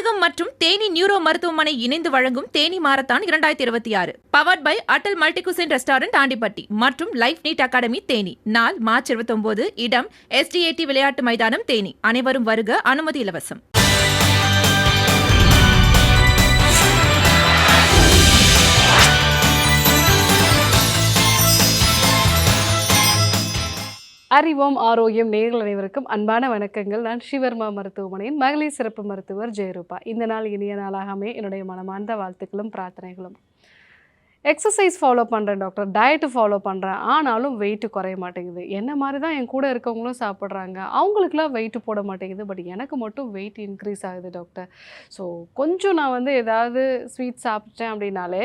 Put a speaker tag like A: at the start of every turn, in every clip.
A: மதியகம் மற்றும் தேனி நியூரோ மருத்துவமனை இணைந்து வழங்கும் Theni marathon 2026 powered by Atal multi cuisine restaurant Andipatti மற்றும் லைஃப் நீட் அகாடமி தேனி. நாள் மார்ச் 29. இடம் SDAT விளையாட்டு மைதானம் தேனி. அனைவரும் வருக, அனுமதி இலவசம்.
B: அறிவோம் ஆரோக்கியம் நேயர்கள் அனைவருக்கும் அன்பான வணக்கங்கள். நான் ஸ்ரீவர்மா மருத்துவமனையின் மகளிர் சிறப்பு மருத்துவர் ஜெயரூபா. இந்த நாள் இனிய நாளாகவே என்னுடைய மனமார்ந்த வாழ்த்துக்களும் பிரார்த்தனைகளும். எக்ஸசைஸ் ஃபாலோ பண்ணுறேன் டாக்டர், டயட்டு ஃபாலோ பண்ணுறேன், ஆனாலும் வெயிட்டு குறைய மாட்டேங்குது. என்ன மாதிரி தான் என் கூட இருக்கவங்களும் சாப்பிட்றாங்க, அவங்களுக்குலாம் வெயிட்டு போட மாட்டேங்குது, பட் எனக்கு மட்டும் வெயிட் இன்க்ரீஸ் ஆகுது டாக்டர். ஸோ கொஞ்சம் நான் ஏதாவது ஸ்வீட் சாப்பிட்டேன் அப்படின்னாலே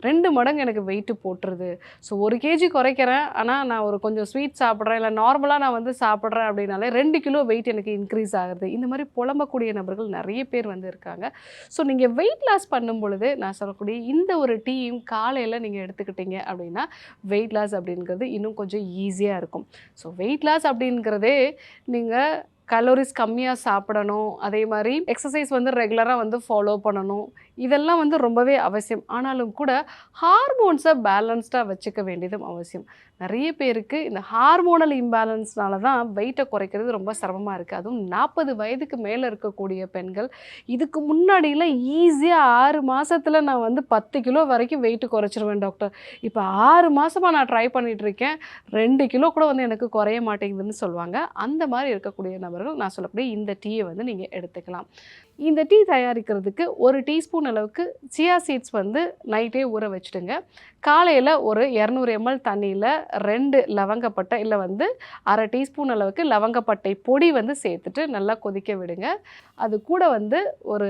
B: 2 மடங்கு எனக்கு வெயிட்டு போட்டுருது. ஸோ 1 kg குறைக்கிறேன், ஆனால் நான் ஒரு கொஞ்சம் ஸ்வீட் சாப்பிட்றேன், இல்லை நார்மலாக நான் சாப்பிட்றேன் அப்படின்னாலே 2 கிலோ வெயிட் எனக்கு இன்க்ரீஸ் ஆகுது. இந்த மாதிரி புலம்பக்கூடிய நபர்கள் நிறைய பேர் இருக்காங்க. ஸோ நீங்கள் வெயிட் லாஸ் பண்ணும் பொழுது நான் சொல்லக்கூடிய இந்த ஒரு டீயும் காலையில் நீங்கள் எடுத்துக்கிட்டீங்க அப்படின்னா வெயிட் லாஸ் அப்படிங்கிறது இன்னும் கொஞ்சம் ஈஸியாக இருக்கும். ஸோ வெயிட் லாஸ் அப்படிங்கிறதே நீங்கள் கலோரிஸ் கம்மியாக சாப்பிடணும், அதே மாதிரி எக்ஸசைஸ் ரெகுலராக ஃபாலோ பண்ணணும். இதெல்லாம் ரொம்பவே அவசியம். ஆனாலும் கூட ஹார்மோன்ஸை பேலன்ஸ்டாக வச்சுக்க வேண்டியதும் அவசியம். நிறைய பேருக்கு இந்த ஹார்மோனல் இம்பேலன்ஸ்னால தான் வெயிட்டை குறைக்கிறது ரொம்ப சிரமமாக இருக்குது. அதுவும் 40 வயதுக்கு மேலே இருக்கக்கூடிய பெண்கள் இதுக்கு முன்னாடியெல்லாம் ஈஸியாக 6 மாதத்தில் நான் 10 கிலோ வரைக்கும் வெயிட்டு குறைச்சிருவேன் டாக்டர். இப்போ 6 மாதமாக நான் ட்ரை பண்ணிகிட்ருக்கேன், 2 கிலோ கூட எனக்கு குறைய மாட்டேங்குதுன்னு சொல்லுவாங்க. அந்த மாதிரி இருக்கக்கூடிய நபர்கள் நான் சொல்லக்கூடிய இந்த டீயை நீங்கள் எடுத்துக்கலாம். இந்த டீ தயாரிக்கிறதுக்கு 1 டீஸ்பூன் அளவுக்கு சியா சீட்ஸ் நைட்டே ஊற வச்சுடுங்க. காலையில் ஒரு 200 ml தண்ணியில் 2 லவங்கப்பட்டை இல்லை அரை டீஸ்பூன் அளவுக்கு லவங்கப்பட்டை பொடி சேர்த்துட்டு நல்லா கொதிக்க விடுங்க. அது கூட ஒரு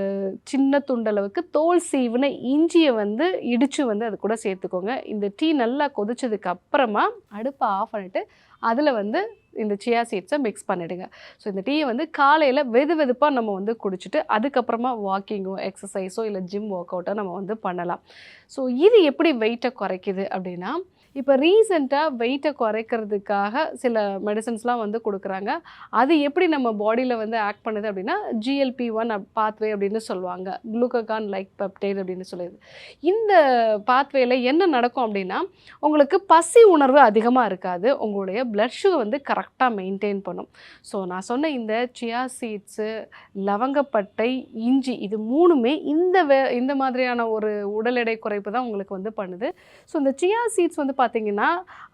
B: சின்ன துண்டளவுக்கு தோல் சீவுன இஞ்சியை இடித்து அது கூட சேர்த்துக்கோங்க. இந்த டீ நல்லா கொதிச்சதுக்கு அப்புறமா அடுப்பை ஆஃப் பண்ணிவிட்டு அதில் இந்த சியா சீட்ஸை மிக்ஸ் பண்ணிவிடுங்க. ஸோ இந்த டீயை காலையில் வெதுப்பாக நம்ம குடிச்சிட்டு அதுக்கப்புறமா வாக்கிங்கோ எக்ஸசைஸோ இல்லை ஜிம் ஒர்க் அவுட்டோ நம்ம பண்ணலாம். ஸோ இது எப்படி வெயிட்டை குறைக்குது அப்படின்னா, இப்போ ரீசெண்டாக வெயிட்டை குறைக்கிறதுக்காக சில மெடிசன்ஸ்லாம் கொடுக்குறாங்க. அது எப்படி நம்ம பாடியில் ஆக்ட் பண்ணுது அப்படின்னா GLP-1 பாத்வே அப்படின்னு சொல்லுவாங்க, குளுக்ககான் லைக் பெப்டைட் அப்படின்னு சொல்லுது. இந்த பாத்வேயில் என்ன நடக்கும் அப்படின்னா, உங்களுக்கு பசி உணர்வு அதிகமாக இருக்காது, உங்களுடைய பிளட் சுகர் கரெக்டாக மெயின்டைன் பண்ணும். ஸோ நான் சொன்ன இந்த சியா சீட்ஸு, லவங்கப்பட்டை, இஞ்சி இது 3மே இந்த மாதிரியான ஒரு உடல் எடை குறைப்பு தான் உங்களுக்கு பண்ணுது. ஸோ இந்த சியா சீட்ஸ் பார்த்தீங்கன்னா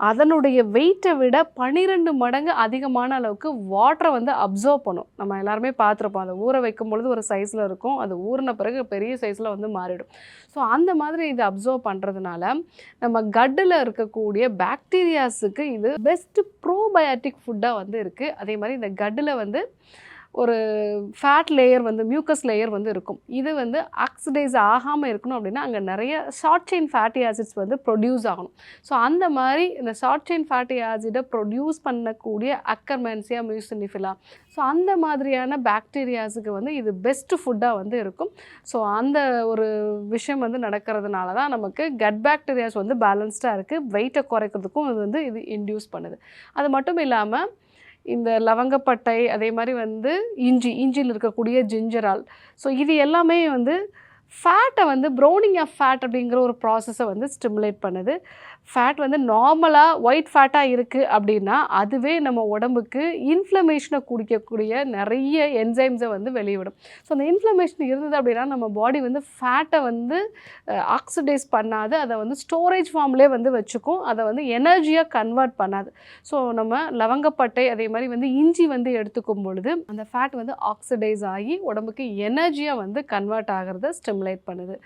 B: அதனுடைய வெயிட்டை விட 12 மடங்கு அதிகமான அளவுக்கு வாட்டரை அப்சர்வ் பண்ணும். நம்ம எல்லாருமே பார்த்துருப்போம், அதை ஊற வைக்கும் பொழுது ஒரு சைஸில் இருக்கும், அது ஊறின பிறகு பெரிய சைஸில் மாறிடும். ஸோ அந்த மாதிரி இது அப்சர்வ் பண்ணுறதுனால நம்ம கட்டில் இருக்கக்கூடிய பாக்டீரியாஸுக்கு இது பெஸ்ட் ப்ரோபயாட்டிக் ஃபுட்டாக இருக்குது. அதே மாதிரி இந்த கட்டில் ஒரு ஃபேட் லேயர் மியூக்கஸ் லேயர் இருக்கும். இது ஆக்சிடைஸ் ஆகாமல் இருக்கணும் அப்படின்னா அங்கே நிறைய short chain fatty acids produce ஆகணும். ஸோ அந்த மாதிரி இந்த ஷார்ட் செயின் ஃபேட்டி ஆசிடை ப்ரொடியூஸ் பண்ணக்கூடிய அக்கர்மென்சியா மியூசினிஃபிலா, ஸோ அந்த மாதிரியான பாக்டீரியாஸுக்கு இது பெஸ்ட் ஃபுட்டாக இருக்கும். ஸோ அந்த ஒரு விஷயம் நடக்கிறதுனால தான் நமக்கு கட் பாக்டீரியாஸ் பேலன்ஸ்டாக இருக்குது. வெயிட்டை குறைக்கிறதுக்கும் இது இன்டியூஸ் பண்ணுது. அது மட்டும் இல்லாமல் இந்த லவங்கப்பட்டை, அதே மாதிரி இஞ்சியில் இருக்கக்கூடிய ஜிஞ்சரால், ஸோ இது எல்லாமே ஃபேட்டை ப்ரௌனிங் ஆஃப் ஃபேட் அப்படிங்கிற ஒரு ப்ராசஸை ஸ்டிமுலேட் பண்ணுது. ஃபேட் நார்மலாக ஒயிட் ஃபேட்டாக இருக்குது அப்படின்னா அதுவே நம்ம உடம்புக்கு இன்ஃப்ளமேஷனை குடிக்கக்கூடிய நிறைய என்சைம்ஸை வெளியிடும். ஸோ அந்த இன்ஃப்ளமேஷன் இருந்தது அப்படின்னா நம்ம பாடி ஃபேட்டை ஆக்சிடைஸ் பண்ணாது, அதை ஸ்டோரேஜ் ஃபார்ம்லேயே வச்சுக்கும், அதை எனர்ஜியாக கன்வெர்ட் பண்ணாது. ஸோ நம்ம லவங்கப்பட்டை அதே மாதிரி இஞ்சி எடுத்துக்கும் பொழுது அந்த ஃபேட் ஆக்சிடைஸ் ஆகி உடம்புக்கு எனர்ஜியாக கன்வெர்ட் ஆகிறத ஸ்டிமுலேட் பண்ணுது.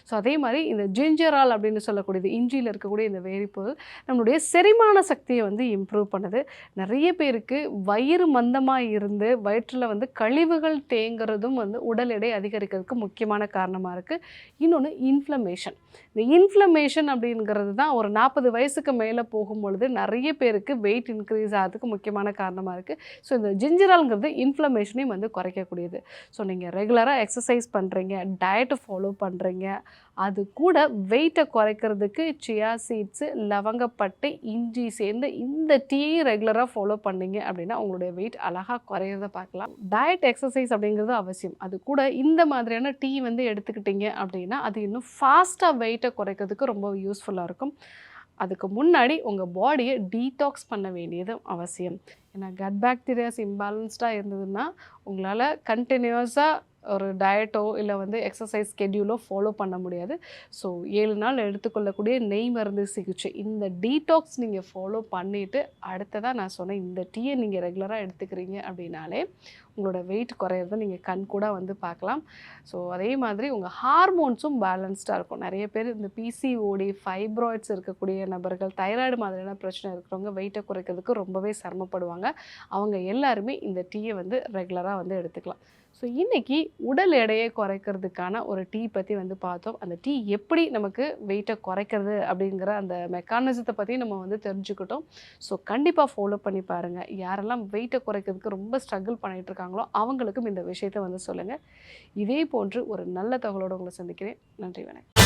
B: ஸோ அதே மாதிரி இந்த ஜிஞ்சரால் அப்படின்னு சொல்லக்கூடியது, இஞ்சியில் இருக்கக்கூடிய இந்த வேதிப்பொருள் நம்மளுடைய செரிமான சக்தியை இம்ப்ரூவ் பண்ணுது. நிறைய பேருக்கு வயிறு மந்தமாக இருந்து வயிற்றில் கழிவுகள் தேங்கிறதும் உடல் எடை அதிகரிக்கிறதுக்கு முக்கியமான காரணமாக இருக்குது. இன்னொன்று இன்ஃப்ளமேஷன். இந்த இன்ஃப்ளமேஷன் அப்படிங்கிறது தான் ஒரு 40 வயசுக்கு மேலே போகும்பொழுது நிறைய பேருக்கு வெயிட் இன்க்ரீஸ் ஆகிறதுக்கு முக்கியமான காரணமாக இருக்குது. ஸோ இந்த ஜிஞ்சரால்ங்கிறது இன்ஃப்ளமேஷனையும் குறைக்கக்கூடியது. ஸோ நீங்கள் ரெகுலராக எக்ஸசைஸ் பண்ணுறீங்க, டயட்டை ஃபாலோ பண்ணுறீங்க, அது கூட வெயிட்டை குறைக்கிறதுக்கு சியா சீட்ஸு, லவங்கப்பட்டை, இஞ்சி சேர்ந்து இந்த டீயும் ரெகுலராக ஃபாலோ பண்ணீங்க அப்படின்னா உங்களுடைய வெயிட் அழகாக குறையிறத பார்க்கலாம். டயட் எக்ஸசைஸ் அப்படிங்கிறது அவசியம். அது கூட இந்த மாதிரியான டீ வந்து எடுத்துக்கிட்டீங்க அப்படின்னா அது இன்னும் ஃபாஸ்ட்டாக வெயிட்டை குறைக்கிறதுக்கு ரொம்ப யூஸ்ஃபுல்லாக இருக்கும். அதுக்கு முன்னாடி உங்கள் பாடியை டீடாக்ஸ் பண்ண வேண்டியது அவசியம். ஏன்னா கட் பாக்டீரியாஸ் இம்பேலன்ஸ்டாக இருந்ததுன்னா உங்களால் கண்டினியூஸாக ஒரு டயட்டோ இல்லை வந்து எக்ஸசைஸ் ஸ்கெட்யூலோ ஃபாலோ பண்ண முடியாது. ஸோ 7 நாள் எடுத்துக்கொள்ளக்கூடிய நெய் மருந்து சிகிச்சை இந்த டீடாக்ஸ் நீங்கள் ஃபாலோ பண்ணிவிட்டு அடுத்ததாக நான் சொன்னேன் இந்த டீயை நீங்கள் ரெகுலராக எடுத்துக்கிறீங்க அப்படின்னாலே உங்களோட வெயிட் குறையிறத நீங்கள் கண்கூட வந்து பார்க்கலாம். ஸோ அதே மாதிரி உங்கள் ஹார்மோன்ஸும் பேலன்ஸ்டாக இருக்கும். நிறைய பேர் இந்த பிசிஓடி, ஃபைப்ராய்ட்ஸ் இருக்கக்கூடிய நபர்கள், தைராய்டு மாதிரியான பிரச்சனை இருக்கிறவங்க வெயிட்டை குறைக்கிறதுக்கு ரொம்பவே சிரமப்படுவாங்க. அவங்க எல்லாருமே இந்த டீயை வந்து ரெகுலராக வந்து எடுத்துக்கலாம். ஸோ இன்றைக்கி உடல் எடையை குறைக்கிறதுக்கான ஒரு டீ பற்றி வந்து பார்த்தோம். அந்த டீ எப்படி நமக்கு வெயிட்டை குறைக்கிறது அப்படிங்கிற அந்த மெக்கானிசத்தை பற்றி நம்ம வந்து தெரிஞ்சுக்கிட்டோம். ஸோ கண்டிப்பாக ஃபாலோ பண்ணி பாருங்கள். யாரெல்லாம் வெயிட்டை குறைக்கிறதுக்கு ரொம்ப ஸ்ட்ரகிள் பண்ணிகிட்டு இருக்காங்களோ அவங்களுக்கும் இந்த விஷயத்தை வந்து சொல்லுங்கள். இதே போன்று ஒரு நல்ல தகவலோடு உங்களை சந்திக்கிறேன். நன்றி, வணக்கம்.